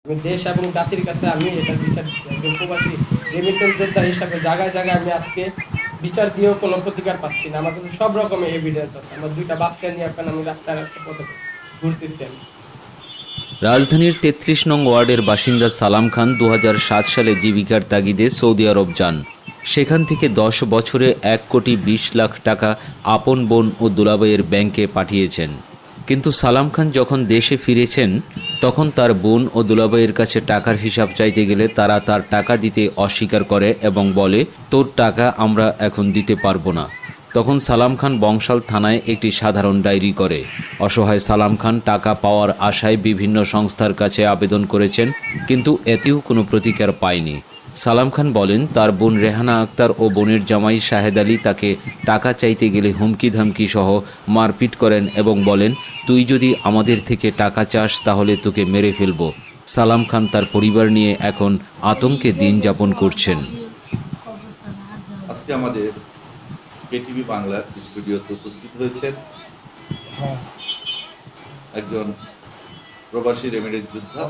আমি দেশ এবং জাতির কাছে আমি এটা বিচার দিচ্ছি। একজন প্রবাসী রেমিটেন্স যোদ্ধা হিসাবে জায়গায়, জায়গায় আমি আজকে বিচার দিয়েও কোনো প্রতিকার পাচ্ছি না। আমার কাছে সব রকমের এভিডেন্স আছে। আমার ২ টা বাচ্চা নিয়ে এখন আমি রাস্তায়, রাস্তায় পথে ঘুরতেছি আমি। রাজধানীর ৩৩ নং ওয়ার্ডের বাসিন্দা সালাম খান ২০০৭ সালে জীবিকার তাগিদে সৌদি আরব যান। সেখান থেকে ১০ বছরে ১,২০,০০,০০০ টাকা আপন বোন ও দুলাভাইয়ের ব্যাংকে পাঠিয়েছেন। কিন্তু সালাম খান যখন দেশে ফিরেছেন তখন তার বোন ও দুলাভাইয়ের কাছে টাকার হিসাব চাইতে গেলে তারা তার টাকা দিতে অস্বীকার করে এবং বলে, তোর টাকা আমরা এখন দিতে পারবো না। তখন সালাম খান বংশাল থানায় একটি সাধারণ ডায়েরি করে। অসহায় সালাম খান টাকা পাওয়ার আশায় বিভিন্ন সংস্থার কাছে আবেদন করেছেন, কিন্তু এতেও কোনো প্রতিকার পায়নি। সালাম খান বলেন, তার বোন রেহানা আক্তার ও বোনের জামাই শাহেদ আলী তাকে টাকা চাইতে গেলে হুমকি ধামকি সহ মারপিট করেন এবং বলেন, তুই যদি আমাদের থেকে টাকা চাস তাহলে তোকে মেরে ফেলব। সালাম খান তার পরিবার নিয়ে এখন আতঙ্কে দিন যাপন করছেন। আজকে আমাদের কেটিভি বাংলার স্টুডিওতে উপস্থিত হয়েছেন একজন প্রবাসী রেমিটেন্স যোদ্ধা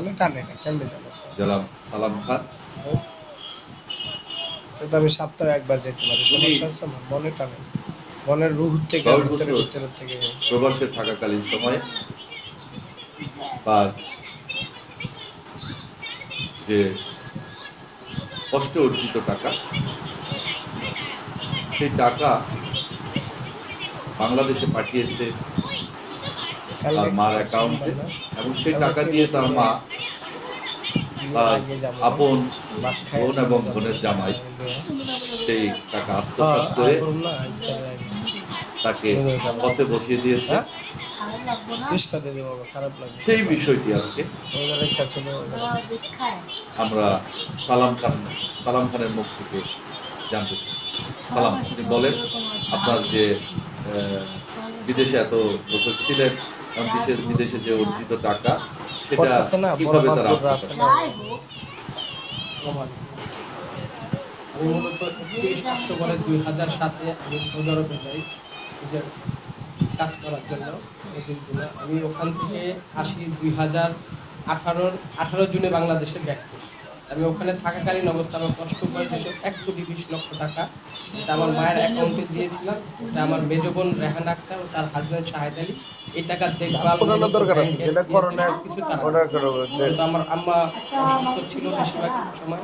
জনাব সালাম খান। আমি সপ্তাহে একবার যেতে পারি, সমস্যা আছে আমার মনে টানে, মনের রুহ থেকে ১০ ভিতরে বছর ভিতরে থেকে। প্রবাসে থাকাকালীন সময়ে তার যে কষ্ট অর্জিত টাকা, সেই টাকা বাংলাদেশে পাঠিয়েছে তার মার অ্যাকাউন্টে এবং সেই টাকা দিয়ে তার মা তার আপন বোন এবং বোনের জামাই সেই টাকা আত্মসাৎ করে তাকে পথে বসিয়ে দিয়েছে। সেই বিষয়টি আজকে আমরা সালাম খানের মুখ থেকে জানতে চাই। সালাম, আপনি বলেন আপনার যে বিদেশে এত বছর ছিলেন এবং বিদেশে যে অর্জিত টাকা সেটা কিভাবে তারা আত্মসাৎ করে? আসসালামু আলাইকুম। আমি মূলত ৩১ অক্টোবরে ২০০৭ আমি সৌদি আরবে যাই নিজের কাজ করার জন্য। নতুন দিনে আমি ওখান থেকে আসি ২০১৮ জুনে বাংলাদেশে ব্যাক করি। আমি ওখানে থাকাকালীন অবস্থায় আমার কষ্ট উপার্জিত ১,২০,০০,০০০ টাকা, এটা আমার মায়ের অ্যাকাউন্টে দিয়েছিলাম। এটা আমার মেজ বোন রেহানা আক্তার ও তার হাসব্যান্ড শাহেদ আলী এই টাকার দেখভাল ব্যাংকের সবকিছু তারা করে। যেহেতু আমার আম্মা অসুস্থ ছিল বেশিরভাগ সময়,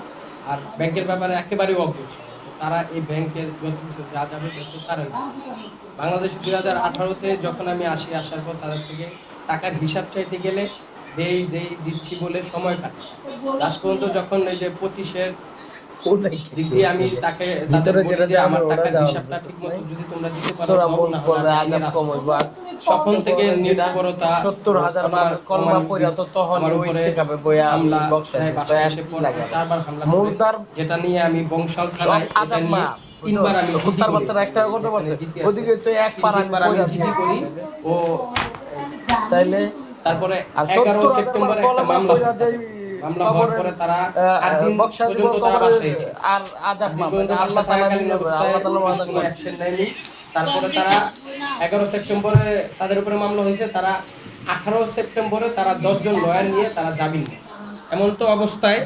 আর ব্যাংকের ব্যাপারে একেবারেই অজ্ঞ ছিল। তারা এই ব্যাংকের যত কিছু যা যাবে তারাই। বাংলাদেশে ২০১৮-তে যখন আমি আসি, আসার পর তাদের থেকে টাকার হিসাব চাইতে গেলে দিচ্ছি বলে সময় কাটে। লাস্ট পর্যন্ত যখন এই যে ২৫-এর দিক দিয়ে আমি তাদের বলি যে আমার টাকার হিসাবটা ঠিকমতো যদি তোমরা দিতে পারো দাও, না হলে আইনের রাস্তা। তখন থেকে নির্ভরতা ৭০,০০০ বার কলমা পড়া তো তখন ওই থেকে বইয়া হামলা, বক্সায় বাসায় এসে পর ৪বার হামলা করে, যেটা নিয়ে আমি বংশাল থানায় এটা নিয়ে ৩ বার আমি জিডি হত্যার করি। বাচ্চারা একটা কথা বলছে, জিডি ওদিকে তো এক পাড়া আমি জিডি করি। ও তাইলে তারপরে আর ১১ ৭০,০০০ বার সেপ্টেম্বরে একটা কলমা মামলা পড়া হয়। যাই মামলা হওয়ার পরে তারা ৮ দিন বক্সা দিব পর্যন্ত তারা কবরে বাসায় ছিল। আর আজাব ৮ দিন মামলা পর্যন্ত আল্লাহ বাসায় তাআলা থাকাকালীন নিয়ে অবস্থায় আল্লাহ তাআলা পুলিশ ওয়াদা কোনো করবে। অ্যাকশন নেয়নি। তারপরে তারা ১১ সেপ্টেম্বরে তাদের উপরে মামলা হয়েছে। তারা ১৮ সেপ্টেম্বরে তারা ১০ জন লয়ার নিয়ে তারা জামিন নেয়। এমন তো অবস্থায়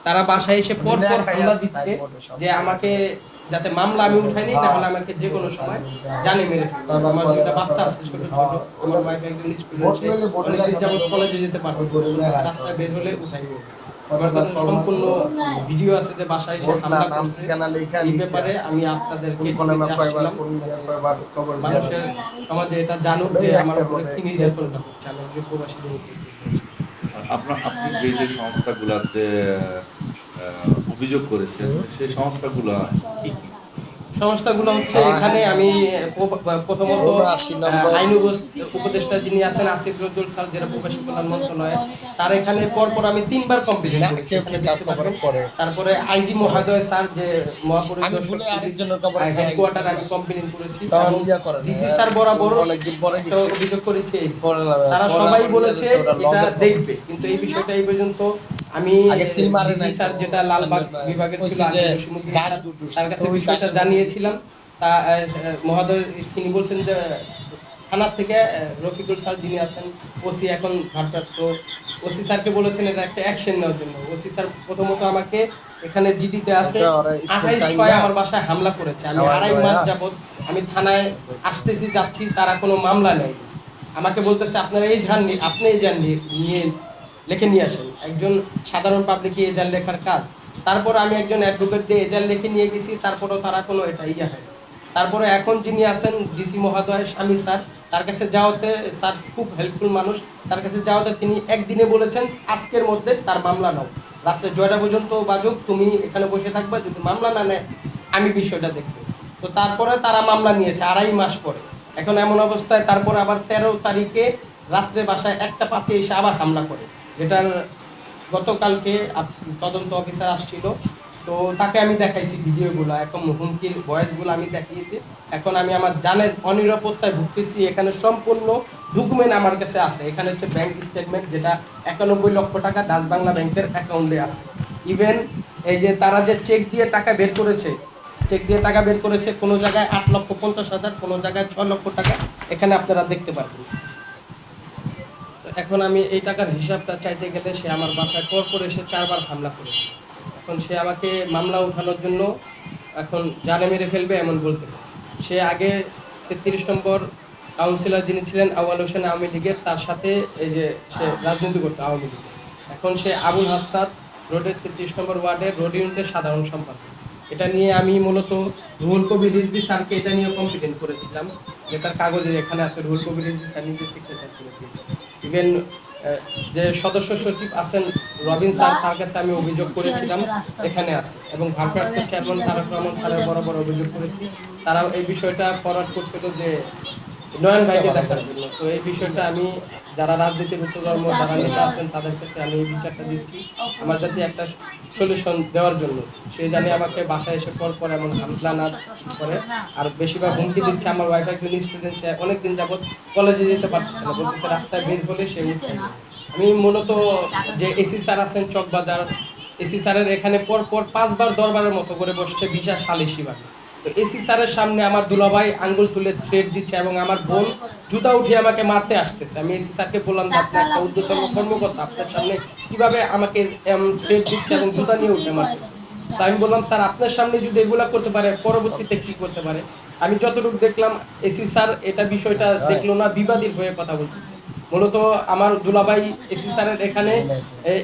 তারা বাসায় এসে পর হামলা দিচ্ছে যে আমাকে যাতে মামলা আমি উঠাই নিই, না হলে আমাকে যে কোনো সময় জানে মেরে ফেলবে। আমার ২ টা বাচ্চা আছে ছোট, ছোট। আমার ওয়াইফ একজন স্টুডেন্ট, সে অনেকদিন যাবত কলেজে যেতে পারতেছে না। বলতেছে রাস্তায় বের হলে উঠাই নিয়ে যাবে। আমার কাছে সম্পূর্ণ ভিডিও আছে যে বাসায় এসে হামলা করছে। এই ব্যাপারে আমি আপনাদেরকে টিভিতে আসছিলাম, মানুষের সমাজে এটা জানুক যে আমার উপরে কি নির্যাতনটা হচ্ছে। আমি একজন প্রবাসী আপনি যে সংস্থাগুলাতে অভিযোগ করেছেন সেই সংস্থাগুলা কি কি? সংস্থাগুলো হচ্ছে এখানে আমি প্রথমত আইন উপদেষ্টা যিনি আছেন আসিফ নজরুল স্যার, যেটা প্রবাসী কল্যাণ মন্ত্রণালয়, তার এখানে পরপর আমি ৩ বার কমপ্লেইন করেছি, এখানে দেখতে পারবেন। তারপরে আইজি মহোদয় স্যার, যে মহাপরিদর্শক হেডকোয়ার্টার, আমি কমপ্লেইন করেছি এবং ডিসি স্যার বরাবর অভিযোগ করেছি। তারা সবাই বলেছে এটা দেখবে, কিন্তু এই বিষয়টা এই পর্যন্ত আমি ডিসি স্যার, যেটা লালবাগ বিভাগের ছিল আগে জসিমউদ্দিন স্যার, তার কাছে বিষয়টা জানিয়েছিলাম। তা মহোদয় তিনি বলছেন যে থানা থেকে রফিকুল স্যার যিনি আছেন ওসি এখন ভারপ্রাপ্ত ওসি স্যারকে বলেছেন এটা একটা অ্যাকশন নেওয়ার জন্য। ওসি স্যার প্রথমত আমাকে এখানে জিডিতে আছে এটা ওরা স্কুল ২৮/৬ আমার বাসায় হামলা করেছে। আমি খাওয়া ২.৫ মাস দাওয়া যাবৎ আমি থানায় আসতেছি যাচ্ছি, তারা কোনো মামলা নেয়নি। আমাকে বলতেছে আপনারা এই যান আপনি এই যান নিয়ে লিখে নিয়ে আসেন। একজন সাধারণ পাবলিকে এজাহার লেখার কাজ। তারপর আমি একজন অ্যাডভোকেট দিয়ে এজাহার লিখে নিয়ে গেছি, তারপরেও তারা কোনো এটা ইয়া হয় না। তারপরে এখন যিনি আছেন ডিসি মহোদয় স্বামী স্যার, তার কাছে যাওয়াতে স্যার খুব হেল্পফুল মানুষ। তার কাছে যাওয়াতে তিনি একদিনে বলেছেন আজকের মধ্যে তার মামলা নাও, রাত্রে ৬টা পর্যন্ত বাজুক, তুমি এখানে বসে থাকবা, যদি মামলা না নেয় আমি বিষয়টা দেখবো। তো তারপরে তারা মামলা নিয়েছে ২.৫ মাস পরে। এখন এমন অবস্থায় তারপর আবার ১৩ তারিখে রাত্রে বাসায় ১টা ৫-এ এসে আবার হামলা করে, যেটার গতকালকে তদন্ত অফিসার আসছিল। তো তাকে আমি দেখাইছি ভিডিওগুলো, এখন হুমকির ভয়েসগুলো আমি দেখিয়েছি। এখন আমি আমার জানের অনিরাপত্তায় ভুগতেছি। এখানে সম্পূর্ণ ডকুমেন্ট আমার কাছে আছে। এখানে হচ্ছে ব্যাংক স্টেটমেন্ট, যেটা ৯১ লক্ষ টাকা ডাচ বাংলা ব্যাংকের অ্যাকাউন্টে আছে। ইভেন এই যে তারা যে চেক দিয়ে টাকা বের করেছে, কোনো জায়গায় ৮,৫০,০০০, কোনো জায়গায় ৬ লক্ষ টাকা, এখানে আপনারা দেখতে পারবেন। এখন আমি এই টাকার হিসাবটা চাইতে গেলে সে আমার বাসায় পর পর এসে ৪ বার হামলা করেছে। এখন সে আমাকে মামলা উঠানোর জন্য এখন জানে মেরে ফেলবে এমন বলতেছে। সে আগে ৩৩ নম্বর কাউন্সিলর যিনি ছিলেন আউয়াল হোসেন আওয়ামী লীগের, তার সাথে এই যে সে রাজনীতি করতো আওয়ামী লীগের। এখন সে আবুল হাসনাত রোডের ৩৩ নম্বর ওয়ার্ডের রোড ইউনিটের সাধারণ সম্পাদক। এটা নিয়ে আমি মূলত রুহুল কবির রিজভী স্যারকে এটা নিয়ে কমপ্লেন করেছিলাম, যেটার কাগজে এখানে আছে। রুহুল কবির রিজভী স্যার নিজে সিগনেচার করে দিয়েছে। ইভেন যে সদস্য সচিব আছেন রবিন স্যার, তার কাছে আমি অভিযোগ করেছিলাম, এখানে আছে। এবং ভারপ্রাপ্ত চেয়ারম্যান তারেক রহমান স্যারের বরাবর অভিযোগ করেছি। তারাও এই বিষয়টা ফরওয়ার্ড করছিল যে নয়ন ভাইকে দেখার জন্য। তো এই বিষয়টা আমি যারা রাজনীতির উচ্চতম যারা নেতা আছেন তাদের কাছে আমি এই বিচারটা দিচ্ছি, আমার যাতে একটা সলিউশন দেওয়ার জন্য। সে জানি আমাকে বাসায় এসে পর এমন হামলা না করে। আর বেশিরভাগ হুমকি দিচ্ছে। আমার ওয়াইফ একজন স্টুডেন্ট, সে অনেকদিন যাবৎ কলেজে যেতে পারতেছে না, বলতেছে রাস্তায় বের হলে সে উঠতে না। আমি মূলত যে এসি স্যার আছেন চকবাজার, এসি স্যারের এখানে পর ৫ বার দরবারের মতো করে বসছে বিচার সালিশি ভাবে। তো এসি স্যারের সামনে আমার দুলাভাই আঙ্গুল তুলে থ্রেট দিচ্ছে এবং আমার বোন জুতা উঠিয়ে আমাকে মারতে আসতেছে। আমি এসি স্যারকে বললাম যে আপনি একটা ঊর্ধ্বতন কর্মকর্তা, আপনার সামনে কিভাবে আমাকে থ্রেট দিচ্ছে এবং জুতা নিয়ে উঠে মারতেছে। তো আমি বললাম স্যার আপনার সামনে যদি এগুলা করতে পারে পরবর্তীতে কি করতে পারে। আমি যতটুকু দেখলাম এসি স্যার এটা বিষয়টা দেখলো না, বিবাদীর হয়ে কথা বলতেছে। মূলত আমার দুলাভাই এসি স্যারের এখানে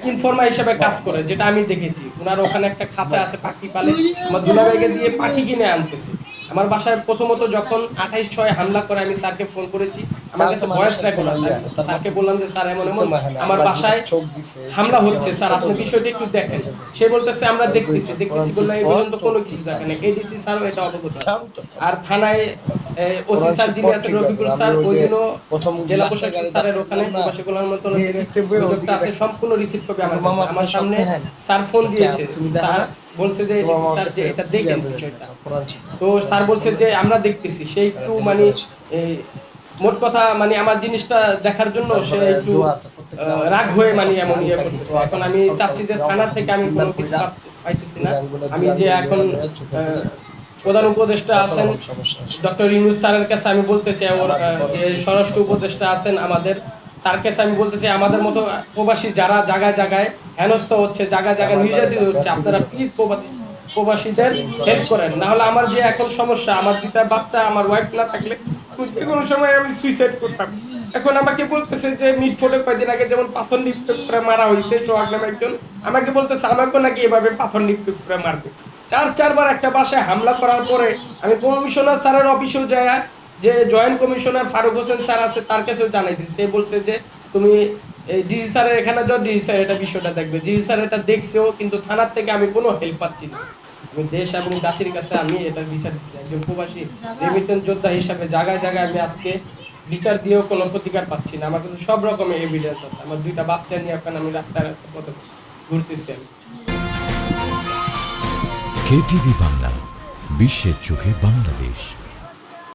ইনফর্মার হিসেবে কাজ করে, যেটা আমি দেখেছি। ওনার ওখানে একটা খাঁচা আছে, পাখি পালে। আমার দুলাভাইকে দিয়ে পাখি কিনে আনতেছে। আমার বাসায় প্রথমত যখন ২৮/৬ হামলা করে আমি স্যারকে ফোন করেছি, আমার কাছে ভয়েস রেকর্ড আছে। স্যারকে বললাম যে স্যার এমন আমার বাসায় হামলা হচ্ছে, স্যার আপনি বিষয়টা একটু দেখেন। সে বলতেছে আমরা দেখতেছি বললে এই পর্যন্ত কোনো কিছু দেখেন না। এডিসি স্যারও এটা অবগত আছে। আর থানায় ওসি স্যার যিনি আছেন রফিকুল স্যার, ওই দিনও জেলা প্রশাসক স্যারের ওখানে প্রবাসীগুলোর মতো অভিযোগটা আছে, সম্পূর্ণ রিসিভ করবে আমার সামনে। স্যার ফোন দিয়েছে, স্যার বলছে যে স্যার যে এটা দেখেন বিষয়টা। তো স্যার বলছে যে আমরা দেখতেছি। সে একটু মানে মোট কথা মানে আমার জিনিসটা দেখার জন্য সে একটু রাগ হয়ে মানে এমন ইয়ে করতেছে। এখন আমি চাচ্ছি যে থানা থেকে আমি কোনো কিছু পাইতেছি না। আমি যে এখন প্রধান উপদেষ্টা আছেন ডক্টর ইউনূস স্যারের কাছে আমি বলতে চাই, ওর যে স্বরাষ্ট্র উপদেষ্টা আছেন আমাদের, তার কাছে আমি বলতে চাই আমাদের মতো প্রবাসী যারা জায়গায় জায়গায় হেনস্থ হচ্ছে, জায়গায় জায়গায় নির্যাতিত হচ্ছে, আপনারা প্লিজ প্রবাসীদের হেল্প করেন। না হলে আমার যে এখন সমস্যা, আমার 2টা বাচ্চা, আমার ওয়াইফ না থাকলে যে কোনো সময় আমি সুইসাইড করতাম। এখন আমাকে বলতেছে যে মিটফোর্ডে কয়েকদিন আগে যেমন পাথর নিক্ষেপ করে মারা হয়েছে সোহাগ নামে একজন, আমাকে বলতেছে আমাকে নাকি এভাবে পাথর নিক্ষেপ করে মারবে। ৪বার একটা বাসায় হামলা করার পরে আমি কমিশনার স্যারের অফিসেও যায়, যে joint commissioner Farooq Hossain sir আছে তার কাছেও জানাইছি। সে বলছে যে তুমি ডিজি স্যারের এখানে যাও, ডিজি স্যার এটা বিষয়টা দেখবে। ডিজি স্যার এটা দেখছেও, কিন্তু থানার থেকে আমি কোনো হেল্প পাচ্ছি না। আমি দেশ এবং জাতির কাছে আমি এটার বিচার দিচ্ছি। একজন প্রবাসী রেমিটেন্স যোদ্ধা হিসাবে জায়গায় জায়গায় আমি আজকে বিচার দিয়েও কোনো প্রতিকার পাচ্ছি না। আমার কাছে সব রকমের এভিডেন্স আছে। আমার 2টা বাচ্চা নিয়ে এখন আমি রাস্তায় ঘুরতেছি। কেটিভি বাংলা, বিশ্বের চোখে বাংলাদেশ।